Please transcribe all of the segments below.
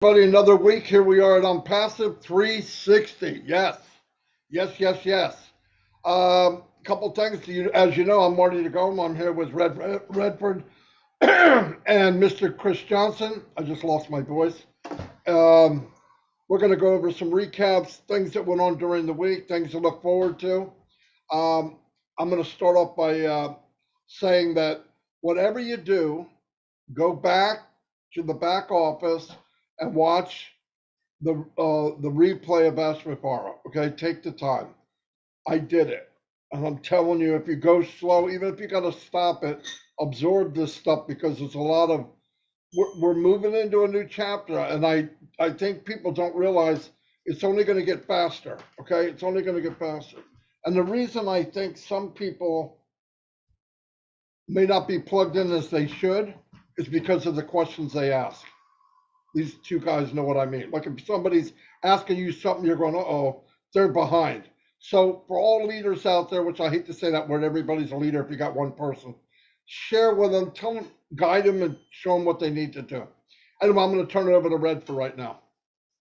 Buddy, another week. Here we are at ONPASSIVE 360. Yes, yes, yes, yes. Couple things. As you know, I'm Marty DeGarmo. I'm here with Redfern and Mr. Chris Johnson. I just lost my voice. Um, we're going to go over some recaps, things that went on during the week, things to look forward to. Um, I'm going to start off by saying that whatever you do, go back to the back office and watch the replay of Ashmafara. Okay, take the time. I did it, and I'm telling you, if you go slow, even if you got to stop it, absorb this stuff because there's a lot of we're moving into a new chapter, and I think people don't realize it's only going to get faster. Okay, it's only going to get faster, and the reason I think some people may not be plugged in as they should is because of the questions they ask. These two guys know what I mean. Like if somebody's asking you something, you're going, oh, they're behind. So for all leaders out there, which I hate to say that word, everybody's a leader if you got one person, share with them, tell them, guide them, and show them what they need to do. Anyway, I'm going to turn it over to Red for right now.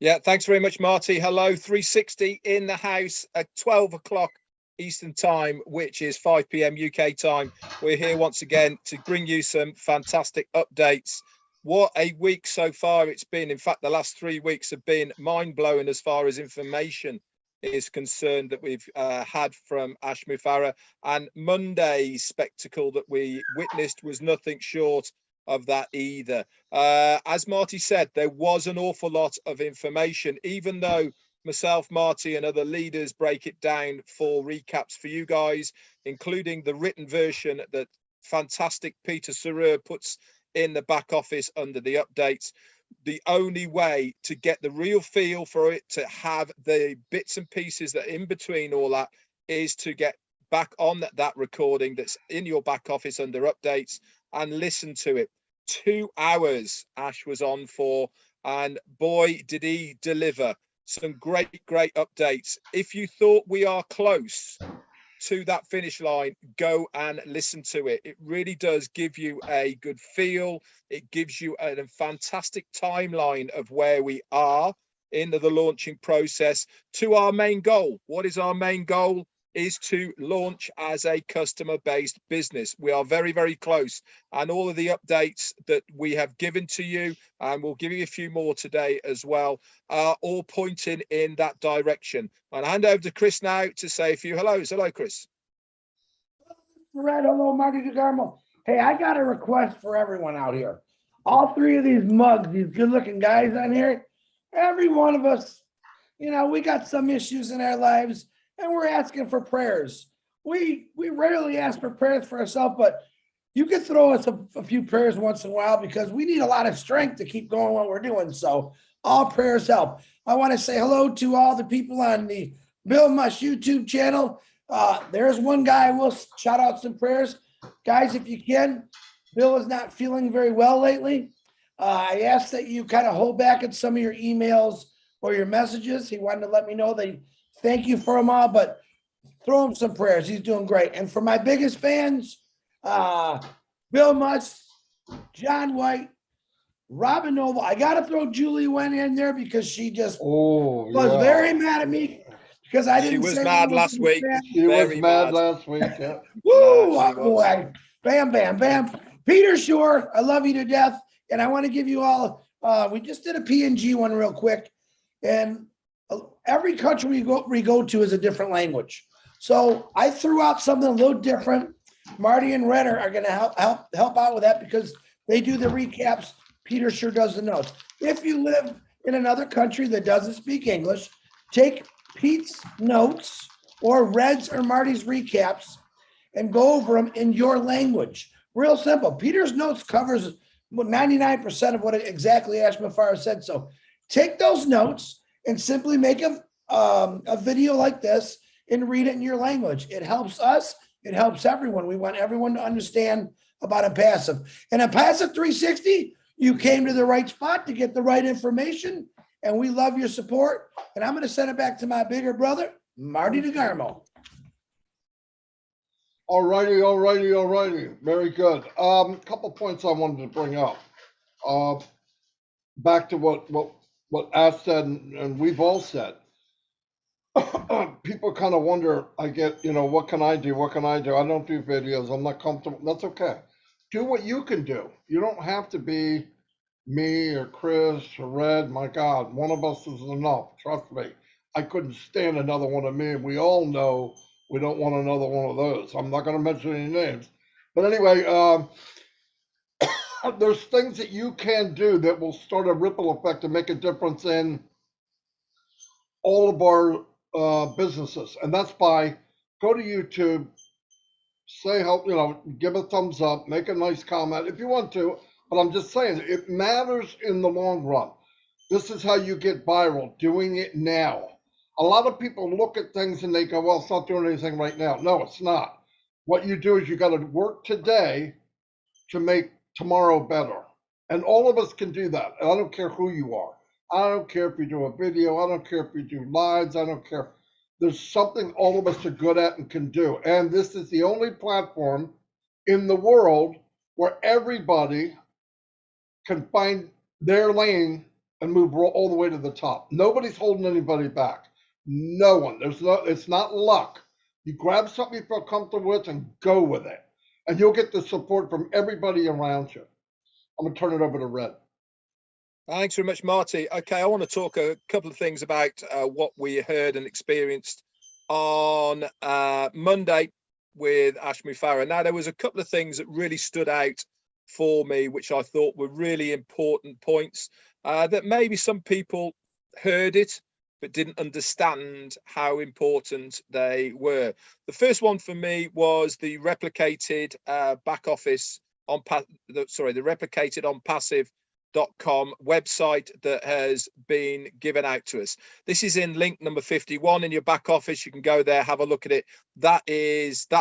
Yeah, thanks very much, Marty. Hello, 360 in the house at 12 o'clock Eastern time, which is 5 p.m. UK time. We're here once again to bring you some fantastic updates. What a week so far it's been. In fact, the last 3 weeks have been mind-blowing as far as information is concerned that we've had from Ashmufara. And Monday's spectacle that we witnessed was nothing short of that either. As Marty said, there was an awful lot of information, even though myself, Marty, and other leaders break it down for recaps for you guys, including the written version that fantastic Peter Sarer puts in the back office under the updates. The only way to get the real feel for it, to have the bits and pieces that in between all that, is to get back on that recording that's in your back office under updates and listen to it. 2 hours Ash was on for, and boy did he deliver some great updates. If you thought we are close to that finish line, go and listen to it. It really does give you a good feel. It gives you a fantastic timeline of where we are in the launching process to our main goal. What is our main goal? Is to launch as a customer-based business. We are very, very close, and all of the updates that we have given to you, and we'll give you a few more today as well, are all pointing in that direction. I'll hand over to Chris now to say a few hellos. Hello, Chris. Red, hello, Marty DeGarmo. Hey, I got a request for everyone out here. All three of these mugs, these good-looking guys on here, every one of us, you know, we got some issues in our lives, and we're asking for prayers. We rarely ask for prayers for ourselves, but you can throw us a few prayers once in a while because we need a lot of strength to keep going what we're doing. So all prayers help. I want to say hello to all the people on the Bill Mush YouTube channel. There's one guy I will shout out some prayers. Guys, if you can, Bill is not feeling very well lately. I ask that you kind of hold back at some of your emails or your messages. He wanted to let me know that thank you for them all, but throw him some prayers. He's doing great. And for my biggest fans, Bill Mutz, John White, Robin Noble. I got to throw Julie Wen in there because she just was very mad at me because I didn't. She was mad last week. She was mad last week. Yeah. Woo! Boy. Bam, bam, bam. Peter Shore, I love you to death. And I want to give you all, we just did a PNG one real quick. And every country we go to is a different language. So I threw out something a little different. Marty and Renner are going to help out with that because they do the recaps. Peter sure does the notes. If you live in another country that doesn't speak English, take Pete's notes or Red's or Marty's recaps and go over them in your language. Real simple. Peter's notes covers 99% of what exactly Ashmafara said. So take those notes and simply make a video like this and read it in your language. It helps us. It helps everyone. We want everyone to understand about ONPASSIVE. And ONPASSIVE 360, you came to the right spot to get the right information, and we love your support. And I'm going to send it back to my bigger brother, Marty DeGarmo. All righty. Very good. Couple points I wanted to bring up. Back to what what Ash said, and we've all said. People kind of wonder, I get, what can I do? What can I do? I don't do videos. I'm not comfortable. That's okay. Do what you can do. You don't have to be me or Chris or Red. My God, one of us is enough. Trust me. I couldn't stand another one of me. We all know we don't want another one of those. I'm not going to mention any names. But anyway, there's things that you can do that will start a ripple effect and make a difference in all of our businesses. And that's by go to YouTube, say help, give a thumbs up, make a nice comment if you want to. But I'm just saying it matters in the long run. This is how you get viral, doing it now. A lot of people look at things and they go, well, it's not doing anything right now. No, it's not. What you do is you got to work today to make tomorrow better. And all of us can do that. And I don't care who you are. I don't care if you do a video. I don't care if you do lives. I don't care. There's something all of us are good at and can do. And this is the only platform in the world where everybody can find their lane and move all the way to the top. Nobody's holding anybody back. No one. It's not luck. You grab something you feel comfortable with and go with it. And you'll get the support from everybody around you. I'm going to turn it over to Red. Thanks very much, Marty. Okay, I want to talk a couple of things about what we heard and experienced on Monday with Ashmi Farah. Now, there was a couple of things that really stood out for me, which I thought were really important points that maybe some people heard it, but didn't understand how important they were. The first one for me was the replicated back office on the replicated ONPASSIVE.com website that has been given out to us. This is in link number 51 in your back office. You can go there, have a look at it. That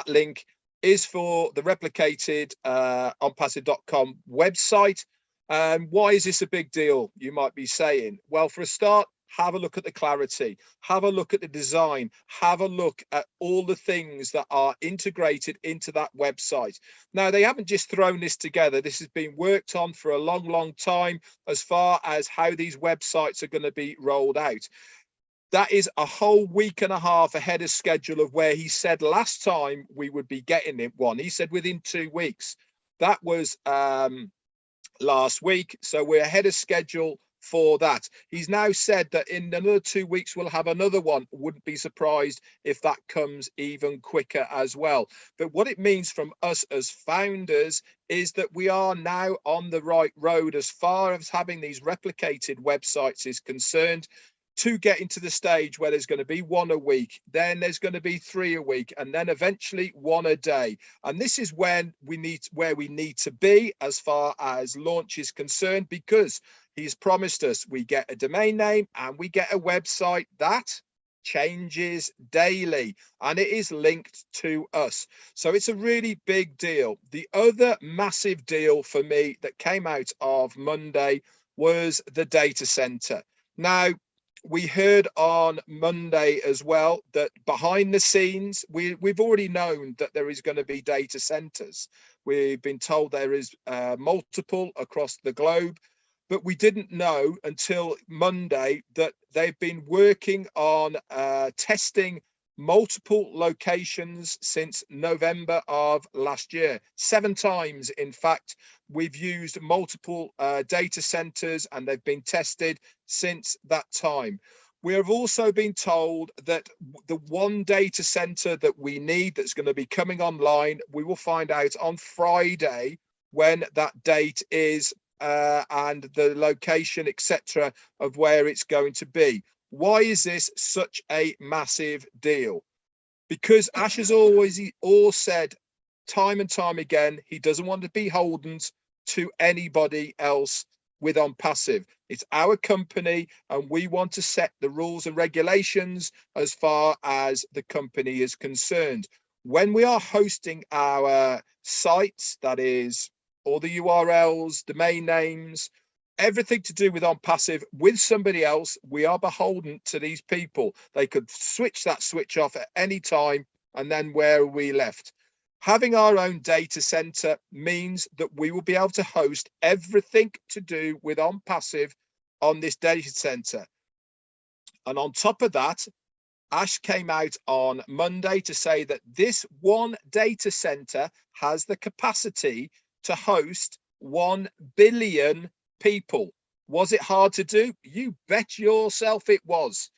link is for the replicated ONPASSIVE.com website. Why is this a big deal, you might be saying? Well, for a start, have a look at the clarity, have a look at the design, have a look at all the things that are integrated into that website. Now, they haven't just thrown this together. This has been worked on for a long, long time as far as how these websites are going to be rolled out. That is a whole week and a half ahead of schedule of where he said last time we would be getting it one. He said within 2 weeks. That was last week. So we're ahead of schedule for that. He's now said that in another 2 weeks we'll have another one. Wouldn't be surprised if that comes even quicker as well. But what it means from us as founders is that we are now on the right road as far as having these replicated websites is concerned, to get into the stage where there's going to be one a week, then there's going to be 3 a week, and then eventually 1 a day. And this is where we need to be as far as launch is concerned, because he's promised us we get a domain name and we get a website that changes daily and it is linked to us. So it's a really big deal. The other massive deal for me that came out of Monday was the data center. Now, we heard on Monday as well that behind the scenes, we've already known that there is going to be data centers. We've been told there is multiple across the globe, but we didn't know until Monday that they've been working on testing multiple locations since November of last year. 7 times, in fact, we've used multiple data centers and they've been tested since that time. We have also been told that the one data center that we need that's going to be coming online, we will find out on Friday when that date is and the location, etc., of where it's going to be. Why is this such a massive deal? Because Ash has always said time and time again, he doesn't want to be beholden to anybody else with ONPASSIVE. It's our company and we want to set the rules and regulations as far as the company is concerned. When we are hosting our sites, that is all the URLs, domain names, everything to do with ONPASSIVE with somebody else, we are beholden to these people. They could switch that switch off at any time, and then where are we left? Having our own data center means that we will be able to host everything to do with ONPASSIVE on this data center. And on top of that, Ash came out on Monday to say that this one data center has the capacity to host 1 billion people. Was it hard to do? You bet yourself it was.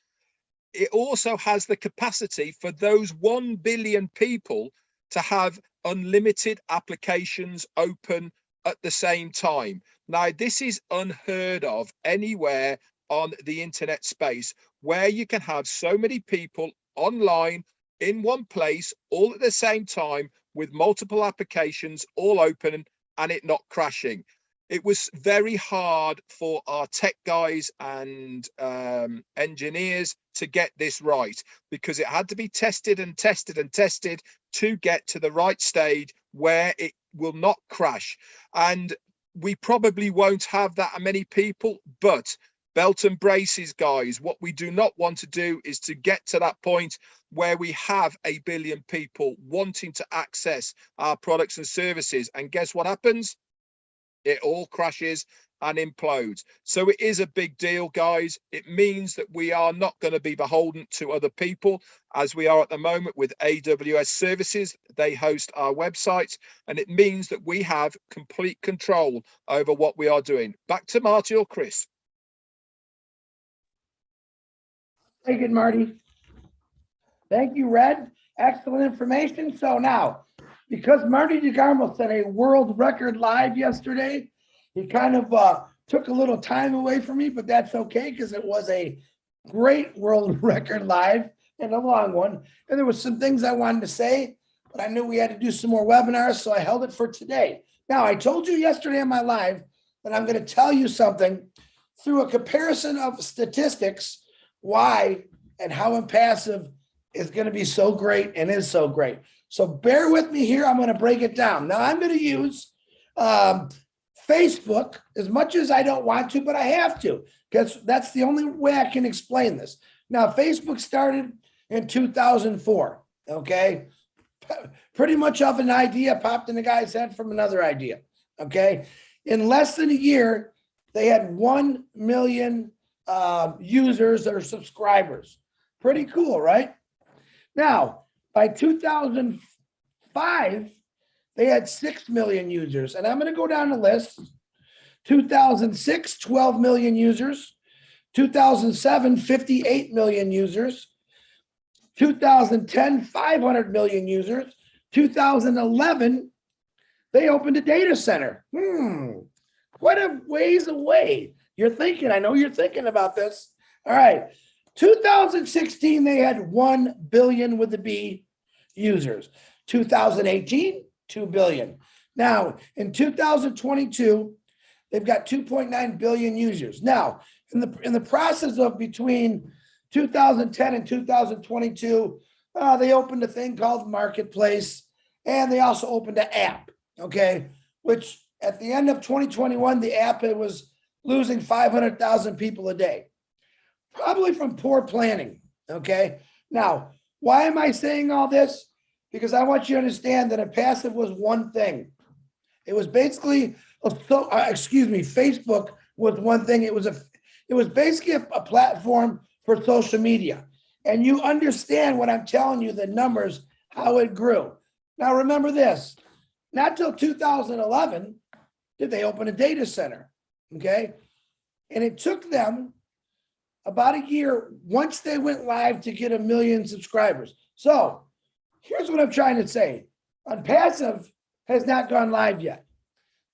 It also has the capacity for those 1 billion people to have unlimited applications open at the same time. Now, this is unheard of anywhere on the internet space, where you can have so many people online in one place all at the same time with multiple applications all open and it not crashing. It was very hard for our tech guys and engineers to get this right, because it had to be tested and tested and tested to get to the right stage where it will not crash. And we probably won't have that many people, but belt and braces, guys. What we do not want to do is to get to that point where we have 1 billion people wanting to access our products and services. And guess what happens? It all crashes and implodes. So it is a big deal, guys. It means that we are not going to be beholden to other people as we are at the moment with AWS services. They host our websites, and it means that we have complete control over what we are doing. Back to Marty or Chris. Take it, Marty. Thank you, Red. Excellent information. So now, because Marty DeGarmo set a world record live yesterday, he kind of took a little time away from me, but that's okay, because it was a great world record live and a long one. And there was some things I wanted to say, but I knew we had to do some more webinars, so I held it for today. Now, I told you yesterday on my live that I'm going to tell you something through a comparison of statistics, why and how ONPASSIVE is going to be so great and is so great. So bear with me here. I'm going to break it down. Now, I'm going to use Facebook as much as I don't want to, but I have to, because that's the only way I can explain this. Now, Facebook started in 2004, okay? Pretty much off an idea popped in the guy's head from another idea, okay? In less than a year, they had 1 million users or subscribers. Pretty cool, right? Now, by 2005, they had 6 million users. And I'm going to go down the list. 2006, 12 million users. 2007, 58 million users. 2010, 500 million users. 2011, they opened a data center. Quite a ways away. You're thinking, I know you're thinking about this. All right. 2016, they had 1 billion with the B users. 2018, 2 billion. Now, in 2022, they've got 2.9 billion users. Now, in the process of between 2010 and 2022, they opened a thing called Marketplace, and they also opened an app, okay, which at the end of 2021, the app, it was losing 500,000 people a day, probably from poor planning, okay? Now, why am I saying all this? Because I want you to understand that ONPASSIVE was one thing. It was basically, Facebook was one thing. It was basically a platform for social media. And you understand what I'm telling you, the numbers, how it grew. Now, remember this, not till 2011 did they open a data center, okay? And it took them about a year once they went live to get 1 million subscribers. So here's what I'm trying to say. ONPASSIVE has not gone live yet.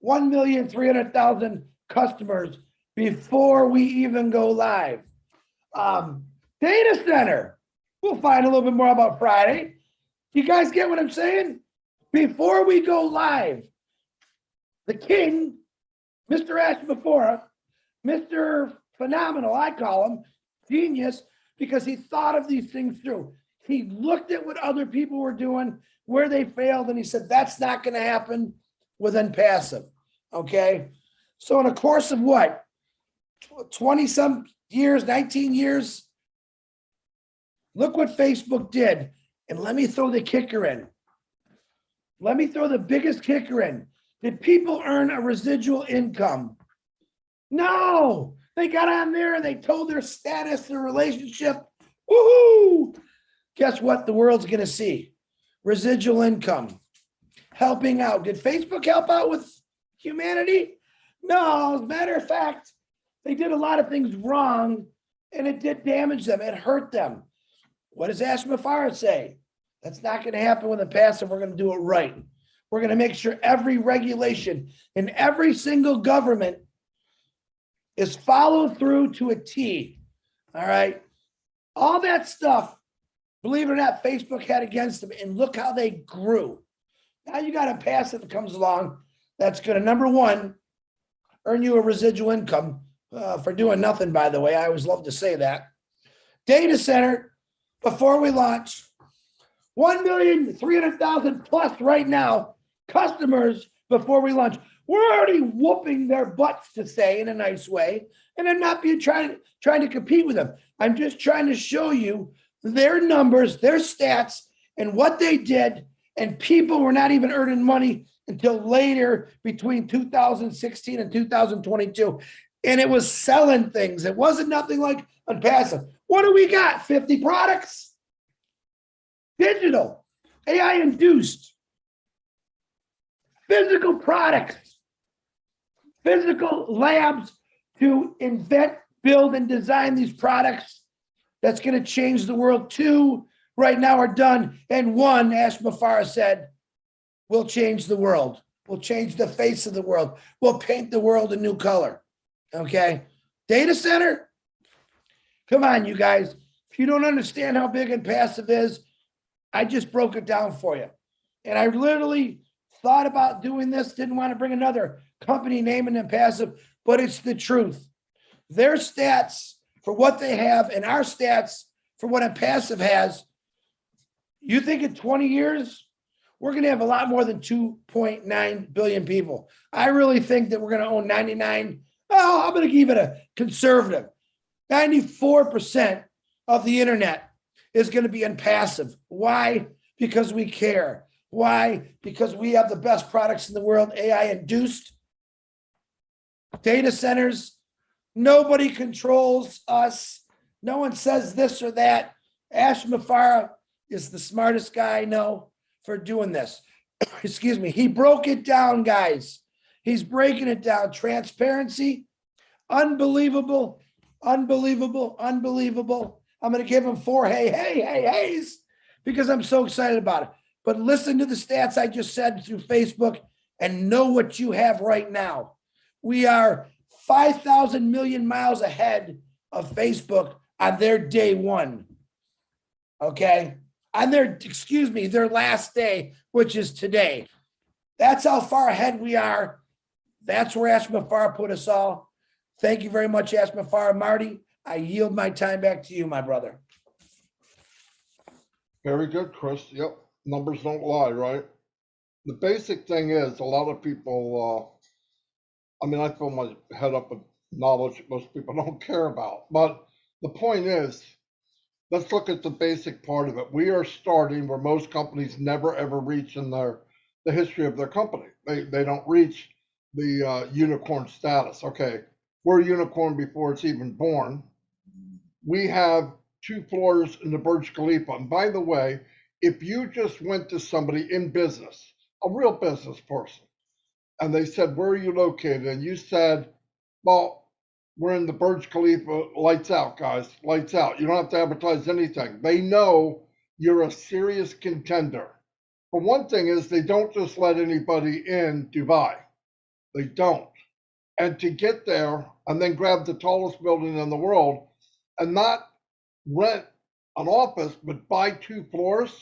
1,300,000 customers before we even go live. Data center, we'll find a little bit more about Friday. You guys get what I'm saying? Before we go live, the king, Mr. Ashmafora, Mr. Phenomenal, I call him, genius, because he thought of these things through. He looked at what other people were doing, where they failed, and he said, that's not going to happen with ONPASSIVE, okay? So in a course of what, 20-some years, 19 years, look what Facebook did. And let me throw the kicker in. Let me throw the biggest kicker in. Did people earn a residual income? No, They got on there and they told their status, their relationship. Woohoo! Guess what the world's going to see? Residual income, helping out. Did Facebook help out with humanity? No, as a matter of fact, they did a lot of things wrong and it did damage them. It hurt them. What does Ashmafara say? That's not going to happen with a passive. We're going to do it right. We're going to make sure every regulation in every single government is followed through to a T. All right. All that stuff, believe it or not, Facebook had against them, and look how they grew. Now you got a passive that comes along that's going to, number one, earn you a residual income for doing nothing, by the way. I always love to say that. Data center, before we launch, 1,300,000 plus right now, customers before we launch. We're already whooping their butts, to say in a nice way. And I'm not being trying to compete with them. I'm just trying to show you their numbers, their stats, and what they did. And people were not even earning money until later between 2016 and 2022. And it was selling things. It wasn't nothing like ONPASSIVE. What do we got? 50 products? Digital, AI induced, physical products, physical labs to invent, build, and design these products that's going to change the world. 2 right now are done. And 1, Ashmafara said, will change the world. We'll change the face of the world. We'll paint the world a new color. Okay. Data center. Come on, you guys. If you don't understand how big ONPASSIVE is, I just broke it down for you. And I literally thought about doing this, didn't want to bring another company name in ONPASSIVE, but it's the truth. Their stats for what they have and our stats for what ONPASSIVE has, you think in 20 years, we're going to have a lot more than 2.9 billion people. I really think that we're going to own 99. Oh, I'm going to give it a conservative. 94% of the internet is going to be ONPASSIVE. Why? Because we care. Why? Because we have the best products in the world, AI induced. Data centers, nobody controls us. No one says this or that. Ashmafara is the smartest guy I know for doing this. Excuse me. He broke it down, guys. He's breaking it down. Transparency, unbelievable, unbelievable, unbelievable. I'm going to give him 4 heys because I'm so excited about it. But listen to the stats I just said through Facebook and know what you have right now. We are 5,000 million miles ahead of Facebook on their day one. Okay? On their, their last day, which is today. That's how far ahead we are. That's where Ashmafara put us all. Thank you very much, Ashmafara. Marty, I yield my time back to you, my brother. Very good, Chris. Yep. Numbers don't lie, right? The basic thing is a lot of people, I fill my head up with knowledge that most people don't care about. But the point is, let's look at the basic part of it. We are starting where most companies never, ever reach in the history of their company. They don't reach the unicorn status. Okay, we're a unicorn before it's even born. We have 2 floors in the Burj Khalifa. And by the way, if you just went to somebody in business, a real business person, and they said, where are you located? And you said, well, we're in the Burj Khalifa, lights out, guys, lights out. You don't have to advertise anything. They know you're a serious contender. For one thing is they don't just let anybody in Dubai. They don't. And to get there and then grab the tallest building in the world and not rent an office, but buy 2 floors,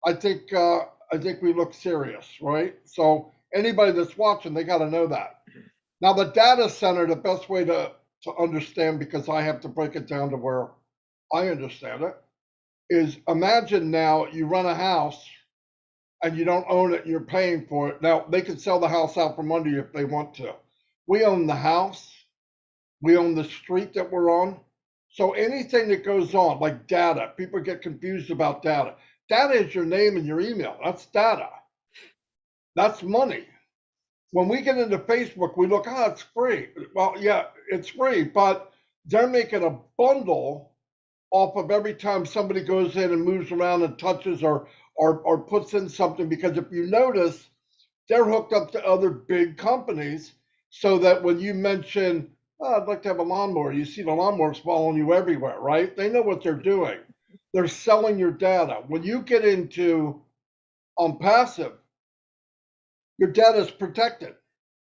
I think we look serious, right? So anybody that's watching, they got to know that. Now, the data center, the best way to understand, because I have to break it down to where I understand it, is imagine now you run a house and you don't own it and you're paying for it. Now, they can sell the house out from under you if they want to. We own the house. We own the street that we're on. So anything that goes on, like data, people get confused about data. Data is your name and your email. That's data. That's money. When we get into Facebook, we look, it's free. Well, yeah, it's free, but they're making a bundle off of every time somebody goes in and moves around and touches or puts in something. Because if you notice, they're hooked up to other big companies so that when you mention, I'd like to have a lawnmower, you see the lawnmowers following you everywhere, right? They know what they're doing. They're selling your data. When you get into passive, your data is protected,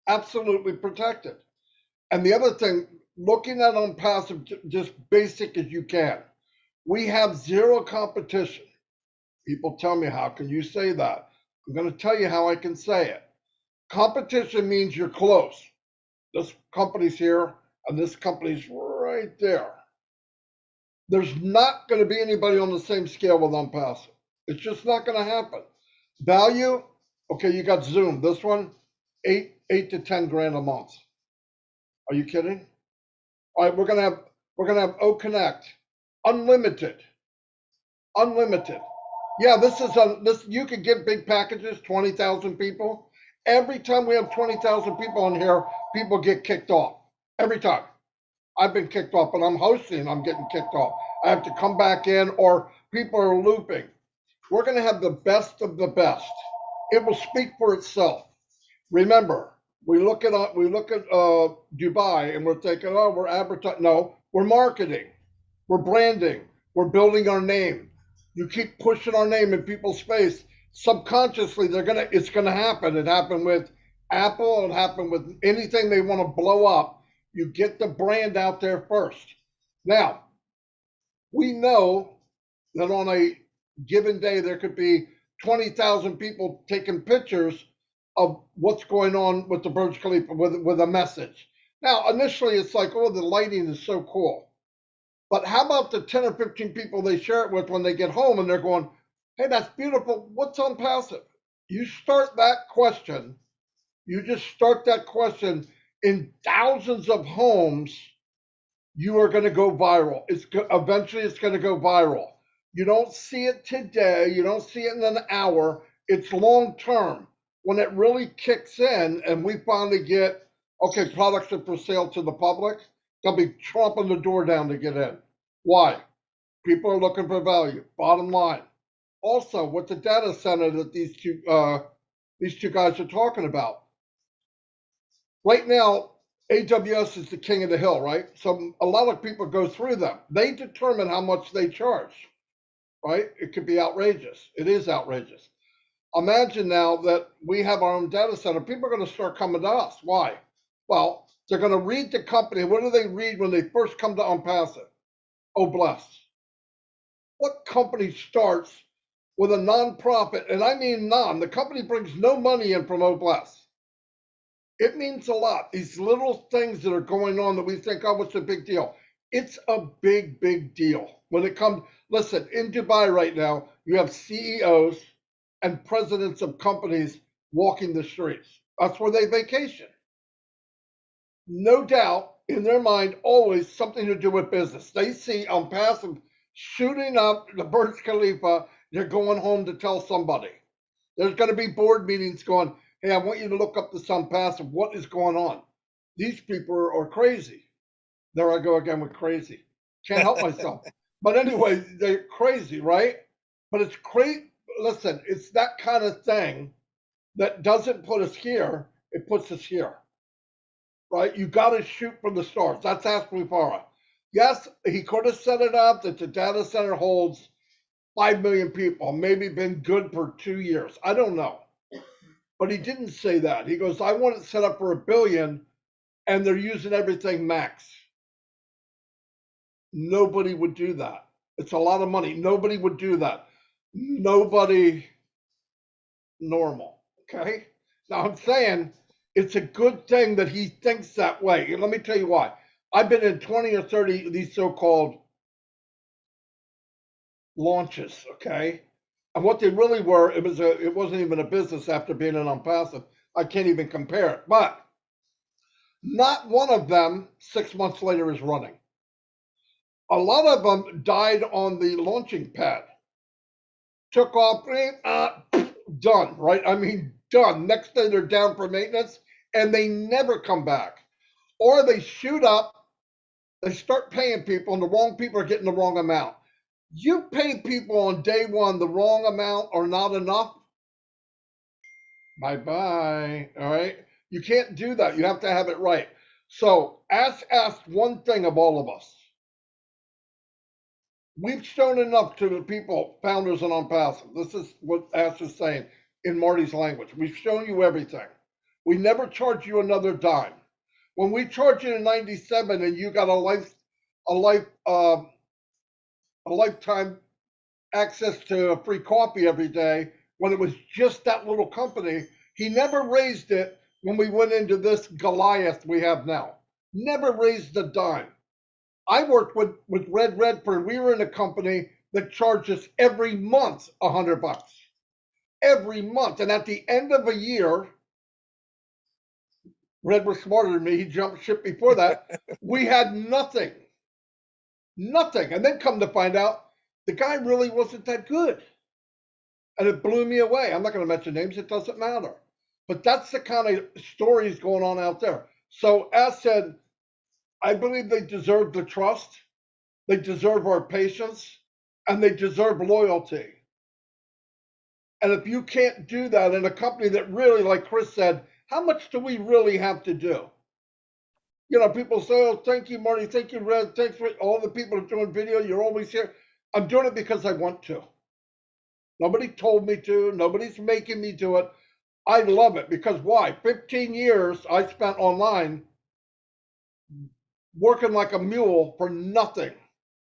absolutely protected. And the other thing, looking at passive, just basic as you can, we have zero competition. People tell me, how can you say that? I'm going to tell you how I can say it. Competition means you're close. This company's here and this company's right there. There's not going to be anybody on the same scale with unpassive. It's just not going to happen. Value, okay, you got Zoom. This one, eight to 10 grand a month. Are you kidding? All right, we're gonna have O Connect, unlimited, unlimited. Yeah, this. You could get big packages, 20,000 people. Every time we have 20,000 people on here, people get kicked off. Every time. I've been kicked off, but I'm hosting, I'm getting kicked off. I have to come back in, or people are looping. We're going to have the best of the best. It will speak for itself. Remember, we look at Dubai and we're thinking, oh, we're advertising. No, we're marketing, we're branding, we're building our name. You keep pushing our name in people's face. Subconsciously, it's gonna happen. It happened with Apple. It happened with anything they want to blow up. You get the brand out there first. Now, we know that on a given day there could be 20,000 people taking pictures of what's going on with the Burj Khalifa with a message. Now, initially, it's like, oh, the lighting is so cool. But how about the 10 or 15 people they share it with when they get home and they're going, hey, that's beautiful. What's on passive? You start that question, you just start that question in thousands of homes, you are going to go viral. Eventually it's going to go viral. You don't see it today, you don't see it in an hour. It's long term. When it really kicks in and we finally get, okay, products are for sale to the public, they'll be tromping the door down to get in. Why? People are looking for value. Bottom line. Also, with the data center that these two guys are talking about, right now, AWS is the king of the hill, right? So a lot of people go through them. They determine how much they charge, right? It could be outrageous. It is outrageous. Imagine now that we have our own data center. People are going to start coming to us. Why? Well, they're going to read the company. What do they read when they first come to OnPassive? Oh, bless. What company starts with a nonprofit? And I mean non. The company brings no money in from Oh, bless. It means a lot. These little things that are going on that we think, oh, what's a big deal? It's a big, big deal. When it comes, listen, in Dubai right now, you have CEOs and presidents of companies walking the streets. That's where they vacation. No doubt, in their mind, always something to do with business. They see passive shooting up the Burj Khalifa, they're going home to tell somebody. There's going to be board meetings going, hey, I want you to look up this passive. What is going on? These people are crazy. There I go again with crazy. Can't help myself. But anyway, they're crazy, right? But it's crazy. Listen, it's that kind of thing that doesn't put us here. It puts us here, right? You got to shoot for the stars. That's Ashley Farah. Yes, he could have set it up that the data center holds 5 million people, maybe been good for 2 years. I don't know. But he didn't say that. He goes, I want it set up for 1 billion and they're using everything max. Nobody would do that. It's a lot of money. Nobody would do that. Nobody normal. Okay. Now I'm saying it's a good thing that he thinks that way. And let me tell you why. I've been in 20 or 30 of these so-called launches. Okay. And what they really were, it wasn't even a business after being in OnPassive. I can't even compare it. But not one of them 6 months later is running. A lot of them died on the launching pad. Took off, done, right? I mean, done. Next day they're down for maintenance. and they never come back. Or they shoot up, they start paying people, and the wrong people are getting the wrong amount. You pay people on day one the wrong amount or not enough, bye-bye, all right? You can't do that. You have to have it right. So Ash asked one thing of all of us. We've shown enough to the people, founders and ONPASSIVE. This is what Ash is saying in Marty's language. We've shown you everything. We never charge you another dime. When we charge you in '97 and you got a lifetime access to a free coffee every day, when it was just that little company, he never raised it when we went into this Goliath we have now. Never raised a dime. I worked with Redfern. We were in a company that charged us every month $100. Every month. And at the end of a year, Red was smarter than me. He jumped ship before that. We had nothing. Nothing. And then come to find out, the guy really wasn't that good. And it blew me away. I'm not going to mention names. It doesn't matter. But that's the kind of stories going on out there. So as said, I believe they deserve the trust. They deserve our patience. And they deserve loyalty. And if you can't do that in a company that really, like Chris said, how much do we really have to do? You know, people say, oh, thank you, Marty. Thank you, Red. Thanks for all the people that are doing video. You're always here. I'm doing it because I want to. Nobody told me to. Nobody's making me do it. I love it because why? 15 years I spent online working like a mule for nothing.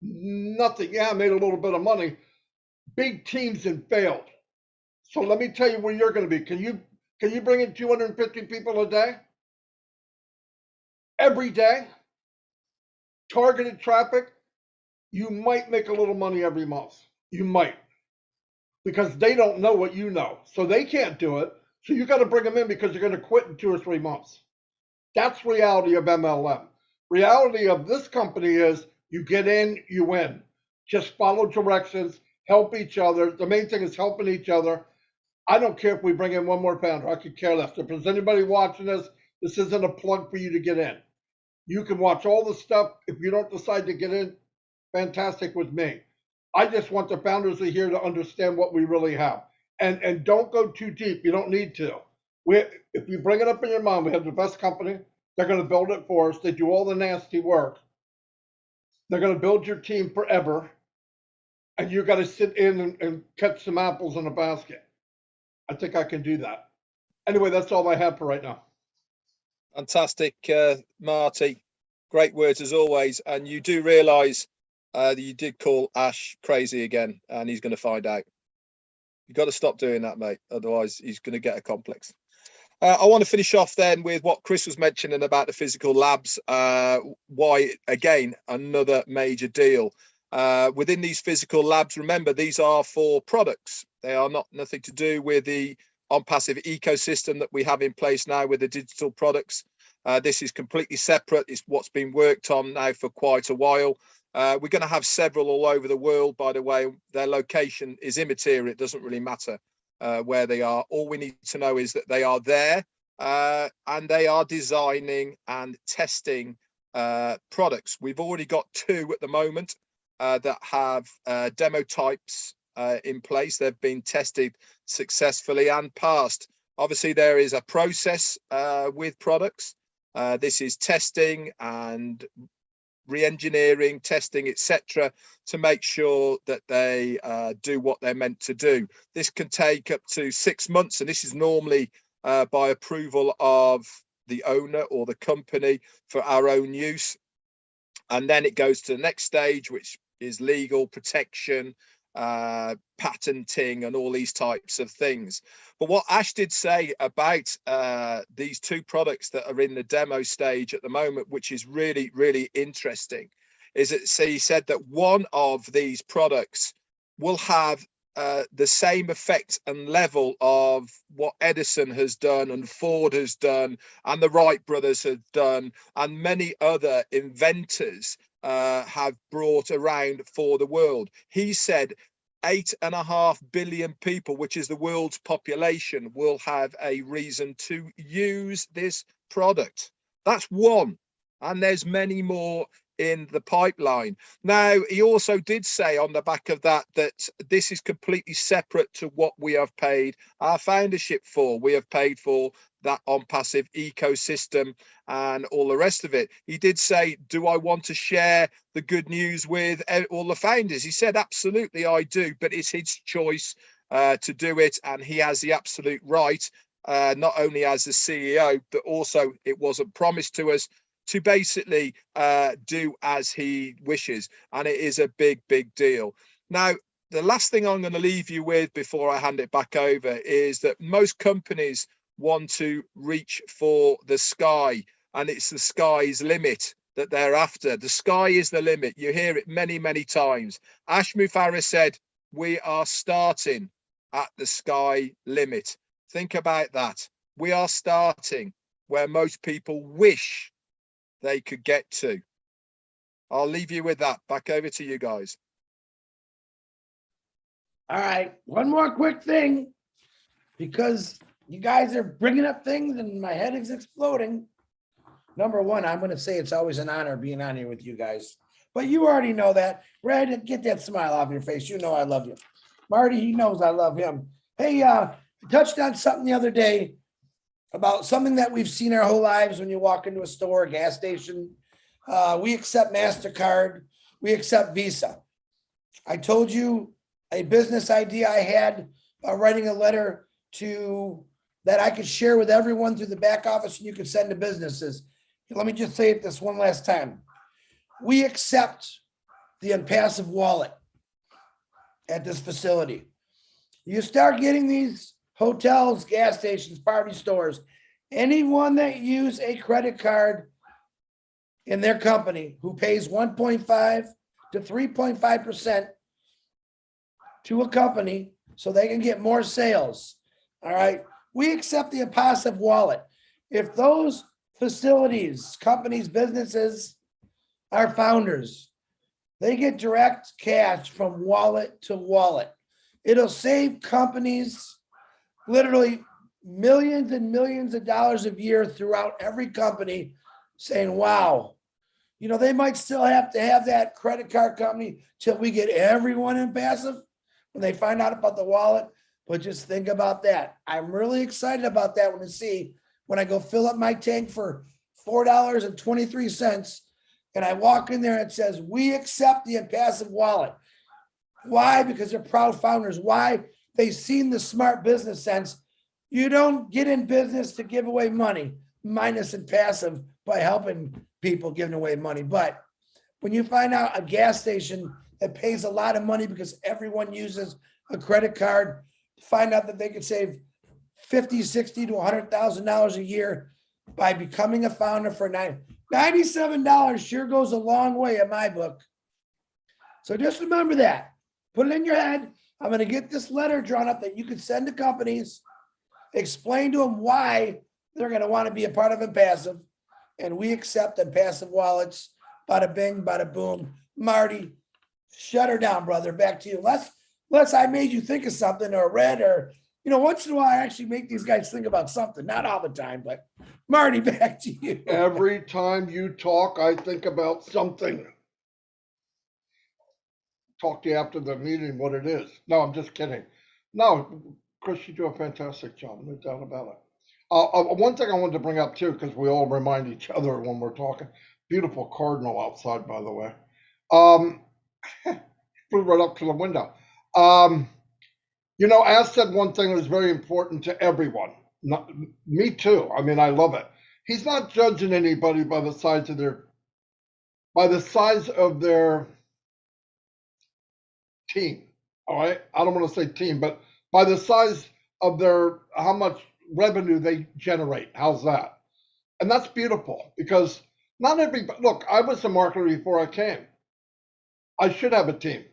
Nothing. Yeah, I made a little bit of money. Big teams and failed. So let me tell you where you're going to be. Can you bring in 250 people a day? Every day? Targeted traffic? You might make a little money every month. You might. Because they don't know what you know. So they can't do it. So you got to bring them in because you're going to quit in 2 or 3 months. That's reality of MLM. Reality of this company is you get in, you win. Just follow directions, help each other. The main thing is helping each other. I don't care if we bring in one more founder. I could care less. If there's anybody watching this, this isn't a plug for you to get in. You can watch all the stuff. If you don't decide to get in, fantastic with me. I just want the founders of here to understand what we really have. And don't go too deep. You don't need to. If you bring it up in your mind, we have the best company. They're going to build it for us. They do all the nasty work. They're going to build your team forever. And you got to sit in and catch some apples in a basket. I think I can do that. Anyway, that's all I have for right now. Fantastic, Marty. Great words as always. And you do realise that you did call Ash crazy again, and he's going to find out. You've got to stop doing that, mate. Otherwise, he's going to get a complex. I want to finish off then with what Chris was mentioning about the physical labs. Why, again, another major deal. Within these physical labs, remember, these are for products. They are nothing to do with the ONPASSIVE ecosystem that we have in place now with the digital products. This is completely separate. It's what's been worked on now for quite a while. We're going to have several all over the world, by the way. Their location is immaterial. It doesn't really matter where they are. All we need to know is that they are there and they are designing and testing products. We've already got 2 at the moment that have demo types in place. They've been tested successfully and passed. Obviously, there is a process with products. This is testing and re-engineering, testing, etc., to make sure that they do what they're meant to do. This can take up to 6 months, and this is normally by approval of the owner or the company for our own use. And then it goes to the next stage, which is legal protection, patenting, and all these types of things. But what Ash did say about these 2 products that are in the demo stage at the moment, which is really, really interesting, is that he said that one of these products will have the same effect and level of what Edison has done and Ford has done and the Wright brothers have done and many other inventors have brought around for the world. He said 8.5 billion people, which is the world's population, will have a reason to use this product. That's one. And there's many more in the pipeline. Now, he also did say on the back of that, that this is completely separate to what we have paid our foundership for. We have paid for that ONPASSIVE ecosystem and all the rest of it. He did say, do I want to share the good news with all the founders? He said, absolutely, I do, but it's his choice to do it. And he has the absolute right, not only as the CEO, but also it wasn't promised to us, to basically do as he wishes. And it is a big, big deal. Now, the last thing I'm going to leave you with before I hand it back over is that most companies want to reach for the sky, and it's the sky's limit that they're after. The sky is the limit. You hear it many, many times. Muzaffar said, we are starting at the sky limit. Think about that. We are starting where most people wish they could get to. I'll leave you with that. Back over to you guys. All right, one more quick thing, because you guys are bringing up things and my head is exploding. Number one, I'm going to say it's always an honor being on here with you guys, but you already know that. Red, get that smile off your face. You know I love you. Marty, he knows I love him. Hey, touched on something the other day about something that we've seen our whole lives when you walk into a store, a gas station. We accept MasterCard. We accept Visa. I told you a business idea I had, writing a letter to that I could share with everyone through the back office and you could send to businesses. Let me just say it this one last time. We accept the ONPASSIVE wallet at this facility. You start getting these hotels, gas stations, party stores, anyone that use a credit card in their company who pays 1.5 to 3.5% to a company so they can get more sales. All right. We accept the ONPASSIVE wallet. If those facilities, companies, businesses are founders, they get direct cash from wallet to wallet. It'll save companies literally millions and millions of dollars a year throughout every company, saying, wow, you know, they might still have to have that credit card company till we get everyone in passive when they find out about the wallet. But just think about that. I'm really excited about that one to see when I go fill up my tank for $4.23 and I walk in there and it says, we accept the ONPASSIVE wallet. Why? Because they're proud founders. Why? They've seen the smart business sense. You don't get in business to give away money, minus in passive by helping people giving away money. But when you find out a gas station that pays a lot of money because everyone uses a credit card, find out that they could save $50, $60 to $100,000 a year by becoming a founder for $97 sure goes a long way in my book. So just remember that. Put it in your head. I'm going to get this letter drawn up that you can send to companies, explain to them why they're going to want to be a part of ONPASSIVE, and we accept ONPASSIVE wallets. Bada bing, bada boom. Marty, shut her down, brother. Back to you. Unless I made you think of something or read or, you know, once in a while I actually make these guys think about something. Not all the time, but Marty, back to you. Every time you talk, I think about something. Talk to you after the meeting what it is. No, I'm just kidding. No, Chris, you do a fantastic job. No doubt about it. One thing I wanted to bring up too, because we all remind each other when we're talking. Beautiful cardinal outside, by the way. Flew right up to the window. You know, Az said one thing that was very important to everyone. Not, me too. I mean, I love it. He's not judging anybody by the size of their team. All right. I don't want to say team, but by the size of their, how much revenue they generate. How's that? And that's beautiful because not everybody, look, I was a marketer before I came. I should have a team,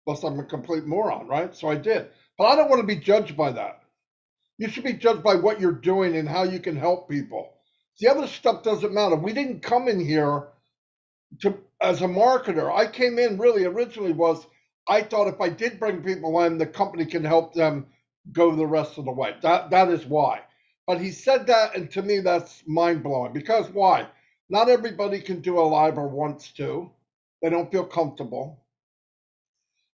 unless I'm a complete moron, right? So I did. But I don't want to be judged by that. You should be judged by what you're doing and how you can help people. The other stuff doesn't matter. We didn't come in here to as a marketer. I came in really originally was I thought if I did bring people in, the company can help them go the rest of the way. That is why. But he said that, and to me, that's mind blowing. Because why? Not everybody can do a live or wants to. They don't feel comfortable.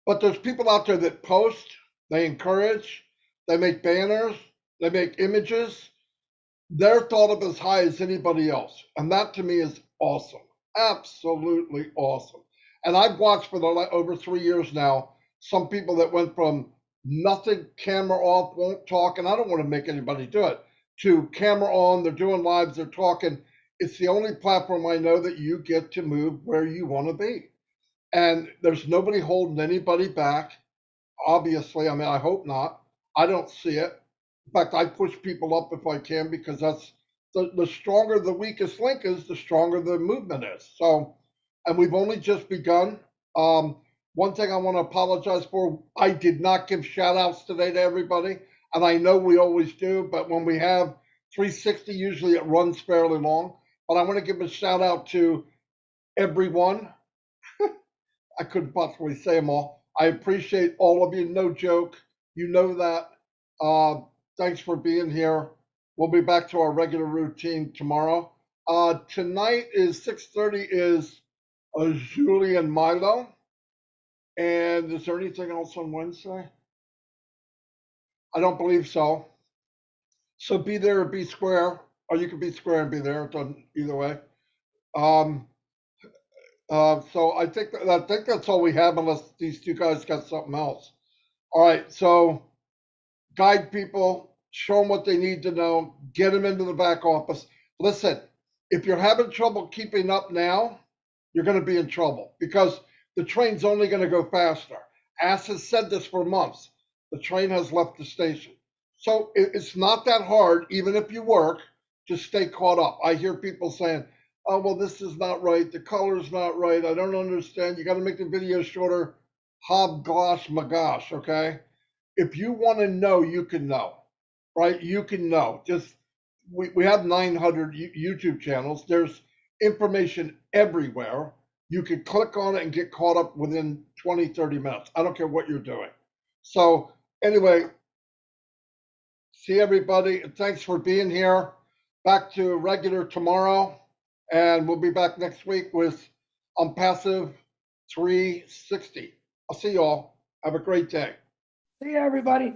But there's people out there that post, they encourage, they make banners, they make images. They're thought of as high as anybody else. And that to me is awesome. Absolutely awesome. And I've watched for over 3 years now some people that went from nothing, camera off, won't talk, and I don't want to make anybody do it, to camera on, they're doing lives, they're talking. It's the only platform I know that you get to move where you want to be. And there's nobody holding anybody back. Obviously, I mean, I hope not. I don't see it. In fact, I push people up if I can because that's the stronger the weakest link is, the stronger the movement is. So, and we've only just begun. One thing I want to apologize for, I did not give shout outs today to everybody. And I know we always do, but when we have 360, usually it runs fairly long. But I want to give a shout out to everyone. I couldn't possibly say them all. I appreciate all of you. No joke. You know that. Thanks for being here. We'll be back to our regular routine tomorrow. Tonight is 6:30 is Julie and Milo. And is there anything else on Wednesday? I don't believe so. So be there or be square, or you can be square and be there. It doesn't either way. Um, so I think that's all we have, unless these two guys got something else. All right, so guide people, show them what they need to know, get them into the back office. Listen, if you're having trouble keeping up now, you're going to be in trouble because the train's only going to go faster. Ass has said this for months. The train has left the station. So it's not that hard, even if you work, to stay caught up. I hear people saying, oh, well, this is not right. The color's not right. I don't understand. You got to make the video shorter. Hobgosh, magosh, okay? If you want to know, you can know, right? You can know. Just we have 900 YouTube channels. There's information everywhere. You can click on it and get caught up within 20, 30 minutes. I don't care what you're doing. So anyway, see everybody. Thanks for being here. Back to regular tomorrow. And we'll be back next week with ONPASSIVE 360. I'll see you all. Have a great day. See you, everybody.